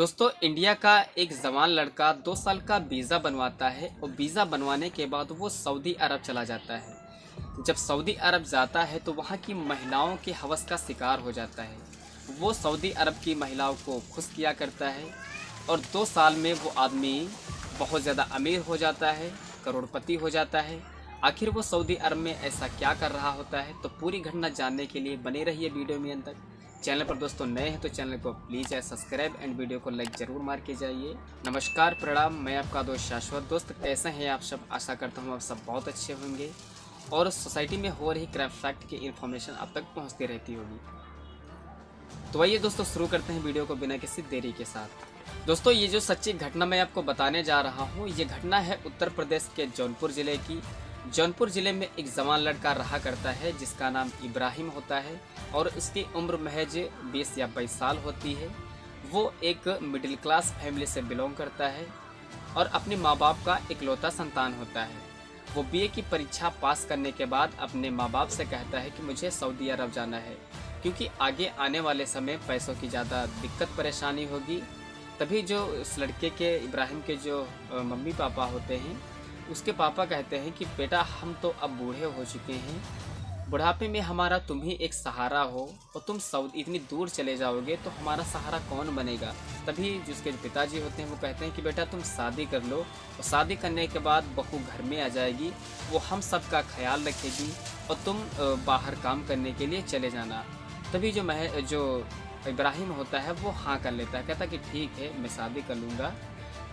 दोस्तों इंडिया का एक जवान लड़का 2 साल का वीज़ा बनवाता है और वीज़ा बनवाने के बाद वो सऊदी अरब चला जाता है। जब सऊदी अरब जाता है तो वहाँ की महिलाओं के हवस का शिकार हो जाता है। वो सऊदी अरब की महिलाओं को खुश किया करता है और 2 साल में वो आदमी बहुत ज़्यादा अमीर हो जाता है, करोड़पति हो जाता है। आखिर वो सऊदी अरब में ऐसा क्या कर रहा होता है, तो पूरी घटना जानने के लिए बने रहिए वीडियो में अंत तक। चैनल पर दोस्तों नए हैं तो चैनल को प्लीज़ सब्सक्राइब एंड वीडियो को लाइक ज़रूर मार के जाइए। नमस्कार, प्रणाम, मैं आपका दोस्त शाश्वत। दोस्त कैसे हैं आप सब? आशा करता हूँ आप सब बहुत अच्छे होंगे और सोसाइटी में हो रही क्राइम फैक्ट की इन्फॉर्मेशन आप तक पहुँचती रहती होगी। तो आइए दोस्तों शुरू करते हैं वीडियो को बिना किसी देरी के साथ। दोस्तों ये जो सच्ची घटना मैं आपको बताने जा रहा हूँ, ये घटना है उत्तर प्रदेश के जौनपुर ज़िले की। जौनपुर ज़िले में एक जवान लड़का रहा करता है जिसका नाम इब्राहिम होता है और उसकी उम्र महज 20 या 22 साल होती है। वो एक मिडिल क्लास फैमिली से बिलोंग करता है और अपने माँ बाप का इकलौता संतान होता है। वो बीए की परीक्षा पास करने के बाद अपने माँ बाप से कहता है कि मुझे सऊदी अरब जाना है, क्योंकि आगे आने वाले समय पैसों की ज़्यादा दिक्कत परेशानी होगी। तभी जो उस लड़के के इब्राहिम के जो मम्मी पापा होते हैं, उसके पापा कहते हैं कि बेटा हम तो अब बूढ़े हो चुके हैं, बुढ़ापे में हमारा तुम ही एक सहारा हो और तुम सऊदी इतनी दूर चले जाओगे तो हमारा सहारा कौन बनेगा। तभी जिसके पिताजी होते हैं वो कहते हैं कि बेटा तुम शादी कर लो और शादी करने के बाद बहू घर में आ जाएगी, वो हम सब का ख्याल रखेगी और तुम बाहर काम करने के लिए चले जाना। तभी जो इब्राहिम होता है वो हाँ कर लेता है, कहता कि ठीक है मैं शादी कर लूँगा,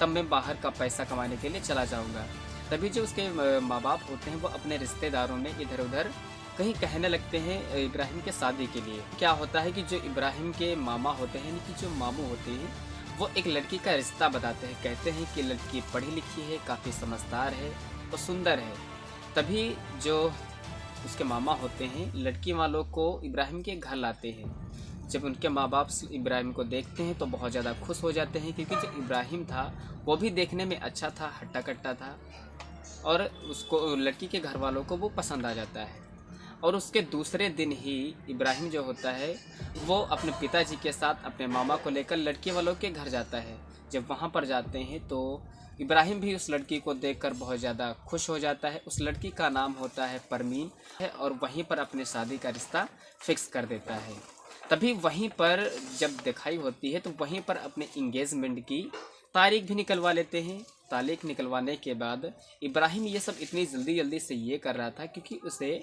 तब मैं बाहर का पैसा कमाने के लिए चला जाऊँगा। तभी जो उसके माँ बाप होते हैं वो अपने रिश्तेदारों में इधर उधर कहीं कहने लगते हैं इब्राहिम के शादी के लिए। क्या होता है कि जो इब्राहिम के मामा होते हैं, यानी कि जो मामू होते हैं, वो एक लड़की का रिश्ता बताते हैं। कहते हैं कि लड़की पढ़ी लिखी है, काफ़ी समझदार है और सुंदर है। तभी जो उसके मामा होते हैं लड़की वालों को इब्राहिम के घर लाते हैं। जब उनके माँ बाप इब्राहिम को देखते हैं तो बहुत ज़्यादा खुश हो जाते हैं, क्योंकि जो इब्राहिम था वो भी देखने में अच्छा था, हट्टा कट्टा था और उसको लड़की के घर वालों को वो पसंद आ जाता है। और उसके दूसरे दिन ही इब्राहिम जो होता है वो अपने पिताजी के साथ अपने मामा को लेकर लड़की वालों के घर जाता है। जब वहाँ पर जाते हैं तो इब्राहिम भी उस लड़की को देखकर बहुत ज़्यादा खुश हो जाता है। उस लड़की का नाम होता है परमीन है और वहीं पर अपने शादी का रिश्ता फिक्स कर देता है। तभी वहीं पर जब दिखाई होती है तो वहीं पर अपने इंगेजमेंट की तारीख भी निकलवा लेते हैं। तारीख निकलवाने के बाद इब्राहिम ये सब इतनी जल्दी से ये कर रहा था क्योंकि उसे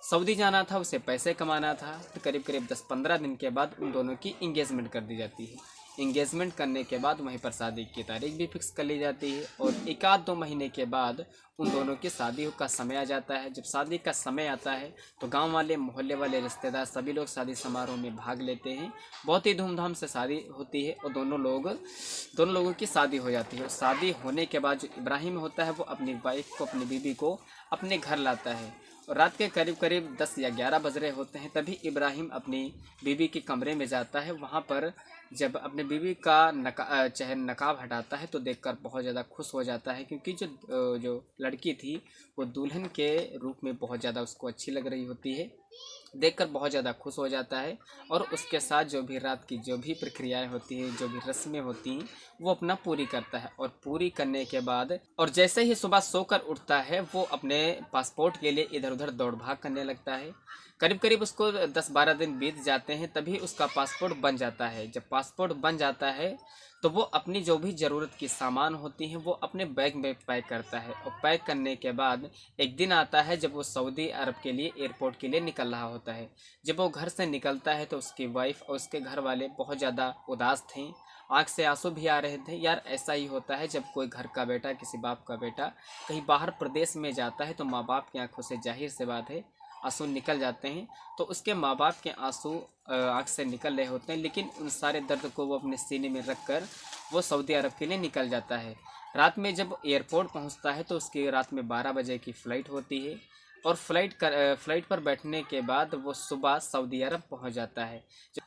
सऊदी जाना था, उसे पैसे कमाना था। तो करीब 10-15 दिन के बाद उन दोनों की इंगेजमेंट कर दी जाती है। इंगेजमेंट करने के बाद वहीं पर शादी की तारीख भी फिक्स कर ली जाती है और 1-2 महीने के बाद उन दोनों की शादी का समय आ जाता है। जब शादी का समय आता है तो गांव वाले, मोहल्ले वाले, रिश्तेदार सभी लोग शादी समारोह में भाग लेते हैं। बहुत ही धूमधाम से शादी होती है और दोनों लोगों की शादी हो जाती है। शादी होने के बाद जो इब्राहिम होता है वो अपनी वाइफ को, अपनी बीवी को अपने घर लाता है और रात के करीब 10 या 11 बज रहे होते हैं। तभी इब्राहिम अपनी बीवी के कमरे में जाता है। वहाँ पर जब अपने बीवी का नकाब हटाता है तो देखकर बहुत ज़्यादा खुश हो जाता है, क्योंकि जो लड़की थी वो दुल्हन के रूप में बहुत ज़्यादा उसको अच्छी लग रही होती है। देखकर बहुत ज़्यादा खुश हो जाता है और उसके साथ जो भी रात की जो भी प्रक्रियाएं होती हैं, जो भी रस्में होती हैं, वो अपना पूरी करता है। और पूरी करने के बाद और जैसे ही सुबह सोकर उठता है वो अपने पासपोर्ट के लिए इधर उधर दौड़ भाग करने लगता है। करीब उसको 10-12 दिन बीत जाते हैं, तभी उसका पासपोर्ट बन जाता है। जब पासपोर्ट बन जाता है तो वो अपनी जो भी ज़रूरत की सामान होती हैं वो अपने बैग में पैक करता है। और पैक करने के बाद एक दिन आता है जब वो सऊदी अरब के लिए एयरपोर्ट के लिए निकल रहा होता है। जब वो घर से निकलता है तो उसकी वाइफ और उसके घर वाले बहुत ज़्यादा उदास थे, आँख से आंसू भी आ रहे थे। यार ऐसा ही होता है जब कोई घर का बेटा, किसी बाप का बेटा कहीं बाहर प्रदेश में जाता है तो माँ बाप की आंखों से जाहिर सी बात है आंसू निकल जाते हैं। तो उसके माँ बाप के आंसू आँख से निकल रहे होते हैं, लेकिन उन सारे दर्द को वो अपने सीने में रख कर वो सऊदी अरब के लिए निकल जाता है। रात में जब एयरपोर्ट पहुंचता है तो उसकी रात में 12 बजे की फ़्लाइट होती है और फ़्लाइट पर बैठने के बाद वो सुबह सऊदी अरब पहुंच जाता है।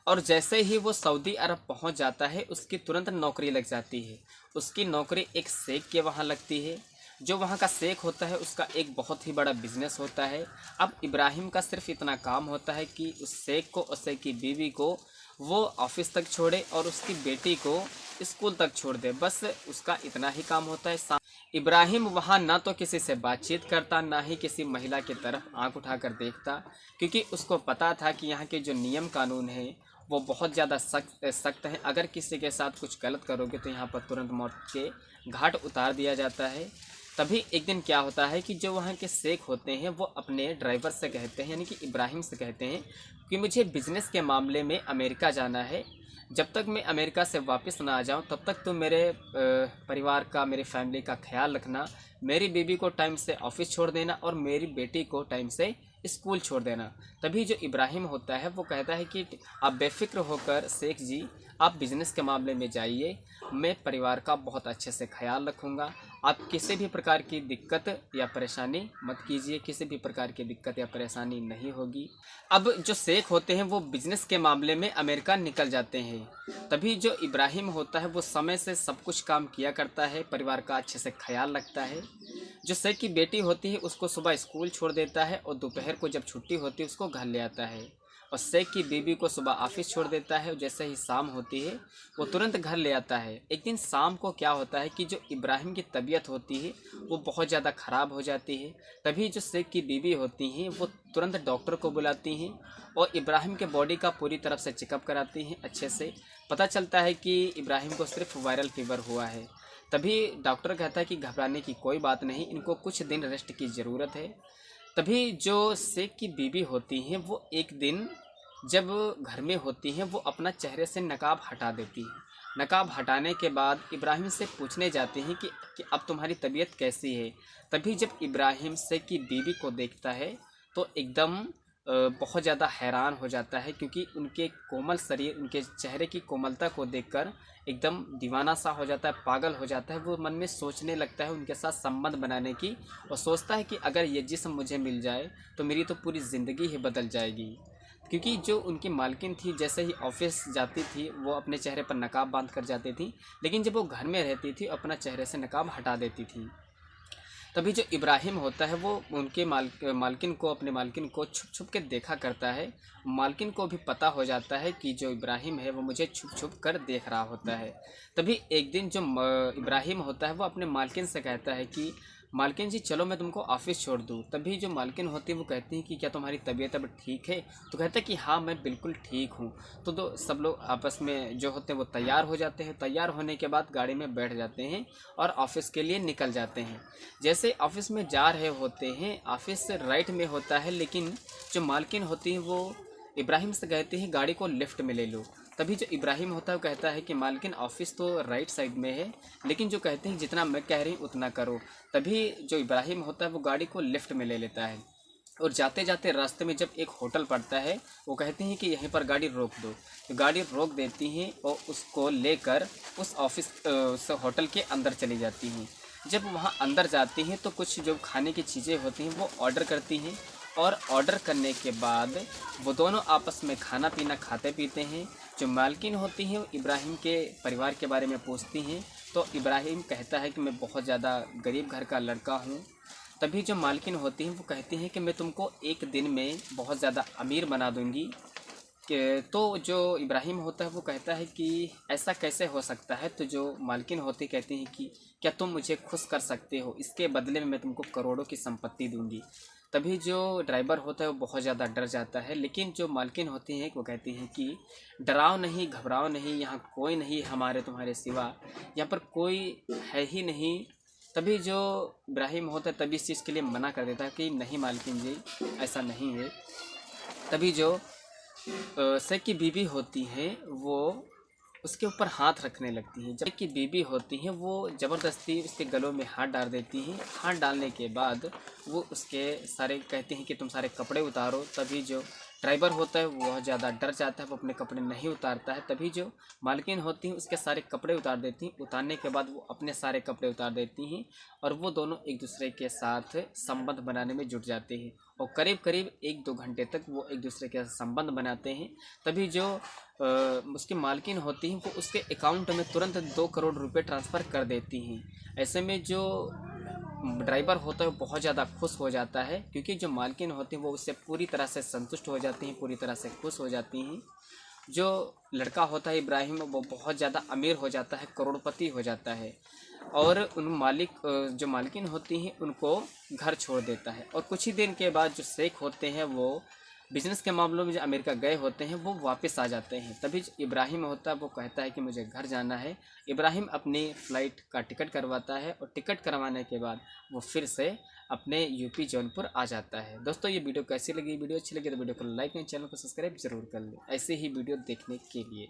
और जैसे ही वो सऊदी अरब पहुंच जाता है उसकी तुरंत नौकरी लग जाती है। उसकी नौकरी एक शेख के वहाँ लगती है। जो वहाँ का शेख होता है उसका एक बहुत ही बड़ा बिजनेस होता है। अब इब्राहिम का सिर्फ इतना काम होता है कि उस शेख को, उस शेख की बीवी को वो ऑफिस तक छोड़े और उसकी बेटी को स्कूल तक छोड़ दे, बस उसका इतना ही काम होता है। इब्राहिम वहाँ ना तो किसी से बातचीत करता, ना ही किसी महिला की तरफ आंख उठाकर देखता, क्योंकि उसको पता था कि यहाँ के जो नियम कानून हैं वो बहुत ज़्यादा सख्त हैं। अगर किसी के साथ कुछ गलत करोगे तो यहाँ पर तुरंत मौत के घाट उतार दिया जाता है। तभी एक दिन क्या होता है कि जो वहाँ के शेख होते हैं वो अपने ड्राइवर से कहते हैं, यानी कि इब्राहिम से कहते हैं कि मुझे बिजनेस के मामले में अमेरिका जाना है, जब तक मैं अमेरिका से वापस ना आ जाऊं तब तक तुम मेरे परिवार का, मेरी फैमिली का ख्याल रखना, मेरी बीबी को टाइम से ऑफिस छोड़ देना और मेरी बेटी को टाइम से स्कूल छोड़ देना। तभी जो इब्राहिम होता है वो कहता है कि आप बेफिक्र होकर शेख जी आप बिज़नेस के मामले में जाइए, मैं परिवार का बहुत अच्छे से ख्याल रखूँगा, आप किसी भी प्रकार की दिक्कत या परेशानी मत कीजिए, किसी भी प्रकार की दिक्कत या परेशानी नहीं होगी। अब जो शेख होते हैं वो बिज़नेस के मामले में अमेरिका निकल जाते हैं। तभी जो इब्राहिम होता है वो समय से सब कुछ काम किया करता है, परिवार का अच्छे से ख्याल रखता है। जो शेख की बेटी होती है उसको सुबह स्कूल छोड़ देता है और दोपहर को जब छुट्टी होती है उसको घर ले आता है, और शेख की बीबी को सुबह ऑफिस छोड़ देता है और जैसे ही शाम होती है वो तुरंत घर ले आता है। एक दिन शाम को क्या होता है कि जो इब्राहिम की तबीयत होती है वो बहुत ज़्यादा ख़राब हो जाती है। तभी जो शेख की बीबी होती हैं वो तुरंत डॉक्टर को बुलाती हैं और इब्राहिम के बॉडी का पूरी तरफ से चेकअप कराती हैं। अच्छे से पता चलता है कि इब्राहिम को सिर्फ वायरल फीवर हुआ है। तभी डॉक्टर कहता है कि घबराने की कोई बात नहीं, इनको कुछ दिन रेस्ट की ज़रूरत है। तभी जो शेख की बीबी होती हैं वो एक दिन जब घर में होती हैं वो अपना चेहरे से नकाब हटा देती हैं। नकाब हटाने के बाद इब्राहिम से पूछने जाते हैं कि अब तुम्हारी तबीयत कैसी है। तभी जब इब्राहिम शेख की बीबी को देखता है तो एकदम बहुत ज़्यादा हैरान हो जाता है, क्योंकि उनके कोमल शरीर, उनके चेहरे की कोमलता को देखकर एकदम दीवाना सा हो जाता है, पागल हो जाता है। वो मन में सोचने लगता है उनके साथ संबंध बनाने की, और सोचता है कि अगर ये जिस्म मुझे मिल जाए तो मेरी तो पूरी ज़िंदगी ही बदल जाएगी। क्योंकि जो उनकी मालकिन थी जैसे ही ऑफिस जाती थी वो अपने चेहरे पर नकाब बांध कर जाती थी, लेकिन जब वो घर में रहती थी अपना चेहरे से नकाब हटा देती थी। तभी जो इब्राहिम होता है वो उनके मालकिन को, अपने मालकिन को छुप छुप के देखा करता है। मालकिन को भी पता हो जाता है कि जो इब्राहिम है वो मुझे छुप छुप कर देख रहा होता है। तभी एक दिन जो इब्राहिम होता है वो अपने मालकिन से कहता है कि मालकिन जी चलो मैं तुमको ऑफिस छोड़ दूँ। तभी जो मालकिन होती है वो कहती है कि क्या तुम्हारी तबीयत अब ठीक है? तो कहता है कि हाँ मैं बिल्कुल ठीक हूँ। तो सब लोग आपस में जो होते हैं वो तैयार हो जाते हैं। तैयार होने के बाद गाड़ी में बैठ जाते हैं और ऑफिस के लिए निकल जाते हैं। जैसे ऑफिस में जा रहे होते हैं, ऑफिस राइट में होता है, लेकिन जो मालकिन होती है वो इब्राहिम से कहती है गाड़ी को लेफ़्ट में ले लो। तभी जो इब्राहिम होता है वो कहता है कि मालकिन ऑफिस तो राइट साइड में है, लेकिन जो कहते हैं जितना मैं कह रही हूँ उतना करो। तभी जो इब्राहिम होता है वो गाड़ी को लेफ़्ट में ले लेता है, और जाते जाते रास्ते में जब एक होटल पड़ता है वो कहते हैं कि यहीं पर गाड़ी रोक दो। तो गाड़ी रोक देती हैं और उसको लेकर उस होटल के अंदर चली जाती हैं। जब वहाँ अंदर जाती हैं तो कुछ जो खाने की चीज़ें होती हैं वो ऑर्डर करती हैं, और ऑर्डर करने के बाद वो दोनों आपस में खाना पीना खाते पीते हैं। जो मालकिन होती हैं इब्राहिम के परिवार के बारे में पूछती हैं, तो इब्राहिम कहता है कि मैं बहुत ज़्यादा गरीब घर का लड़का हूँ। तभी जो मालकिन होती हैं वो कहती हैं कि मैं तुमको एक दिन में बहुत ज़्यादा अमीर बना दूँगी। तो जो इब्राहिम होता है वो कहता है कि ऐसा कैसे हो सकता है? तो जो मालकिन होती कहती हैं कि क्या तुम मुझे खुश कर सकते हो, इसके बदले में मैं तुमको करोड़ों की संपत्ति दूंगी। तभी जो ड्राइवर होता है वो बहुत ज़्यादा डर जाता है, लेकिन जो मालकिन होती हैं वो कहती हैं कि डराओ नहीं, घबराओ नहीं, यहाँ कोई नहीं हमारे तुम्हारे सिवा, यहाँ पर कोई है ही नहीं। तभी जो इब्राहिम होता है तभी इस चीज़ के लिए मना कर देता है कि नहीं मालकिन जी ऐसा नहीं है। तभी जो शेख की बीबी होती हैं वो उसके ऊपर हाथ रखने लगती हैं। जब की बीबी होती हैं वो ज़बरदस्ती उसके गलों में हाथ डाल देती हैं। हाथ डालने के बाद वो उसके सारे कहती हैं कि तुम सारे कपड़े उतारो। तभी जो ड्राइवर होता है वो बहुत ज़्यादा डर जाता है, वो अपने कपड़े नहीं उतारता है। तभी जो मालकिन होती हैं उसके सारे कपड़े उतार देती हैं। उतारने के बाद वो अपने सारे कपड़े उतार देती हैं और वो दोनों एक दूसरे के साथ संबंध बनाने में जुट जाते हैं, और करीब करीब 1-2 घंटे तक वो एक दूसरे के साथ संबंध बनाते हैं। तभी जो उसकी मालकिन होती हैं वो उसके अकाउंट में तुरंत 2 करोड़ रुपए ट्रांसफ़र कर देती हैं। ऐसे में जो ड्राइवर होता है वो बहुत ज़्यादा खुश हो जाता है, क्योंकि जो मालकिन होती हैं वो उससे पूरी तरह से संतुष्ट हो जाती हैं, पूरी तरह से खुश हो जाती हैं। जो लड़का होता है इब्राहिम वो बहुत ज़्यादा अमीर हो जाता है, करोड़पति हो जाता है और उन जो मालकिन होती हैं उनको घर छोड़ देता है। और कुछ ही दिन के बाद जो शेख होते हैं वो बिजनेस के मामलों में जो अमेरिका गए होते हैं वो वापस आ जाते हैं। तभी जो इब्राहिम होता है वो कहता है कि मुझे घर जाना है। इब्राहिम अपनी फ़्लाइट का टिकट करवाता है और टिकट करवाने के बाद वो फिर से अपने यूपी जौनपुर आ जाता है। दोस्तों ये वीडियो कैसी लगी? वीडियो अच्छी लगी तो वीडियो को लाइक एंड चैनल को सब्सक्राइब जरूर कर लें ऐसे ही वीडियो देखने के लिए।